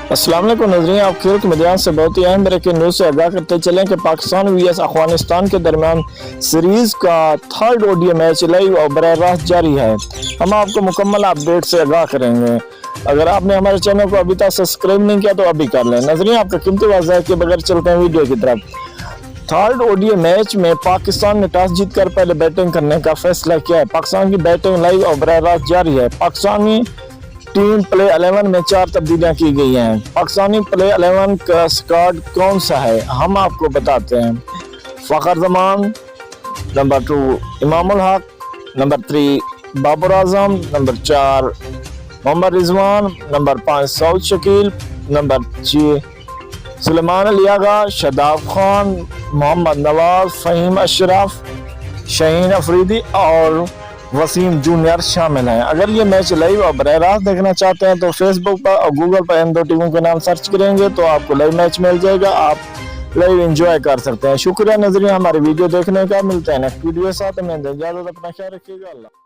अस्सलाम वालेकुम नाज़रीन, आप खेल के मैदान से बहुत ही अहम ब्रेकिंग न्यूज़ से आगाह करते चलें कि पाकिस्तान vs अफगानिस्तान के दरमियान सीरीज़ का थर्ड ओडीआई मैच लाइव और बराह रास्त जारी है। हम आपको मुकम्मल अपडेट से आगाह करेंगे। अगर आपने हमारे चैनल को अभी तक सब्सक्राइब नहीं किया तो अभी कर लें। नाज़रीन, आपका कीमती वक्त ज़ाया किए बगैर चलते हैं वीडियो की तरफ। थर्ड ओडीआई मैच में पाकिस्तान ने टॉस जीतकर पहले बैटिंग करने का फैसला किया है। पाकिस्तान की बैटिंग लाइव और बराह रास्त जारी है। पाकिस्तानी टीम प्ले 11 में 4 तब्दीलियां की गई हैं। पाकिस्तानी प्ले 11 का स्क्वाड कौन सा है, हम आपको बताते हैं। Fakhar Zaman, number 2 Imamul Haq, number 3 Babar Azam, number 4 Mohammad Rizwan, number 5 Saud Shakeel, number 6 Suleman Ali Agha, Shadab Khan, Mohammad Nawaz, Faheem Ashraf, Shaheen Afridi और वसीम जूनियर शामिल हैं। अगर ये मैच लाइव और बराह रास्त देखना चाहते हैं तो फेसबुक पर और गूगल पर इन दो टीमों के नाम सर्च करेंगे तो आपको लाइव मैच मिल जाएगा। आप लाइव एंजॉय कर सकते हैं। शुक्रिया नाज़रीन हमारी वीडियो देखने का। मिलते हैं नेक्स्ट वीडियो के साथ। हमें इजाज़त, अपना ख्याल रखिएगा। अल्लाह।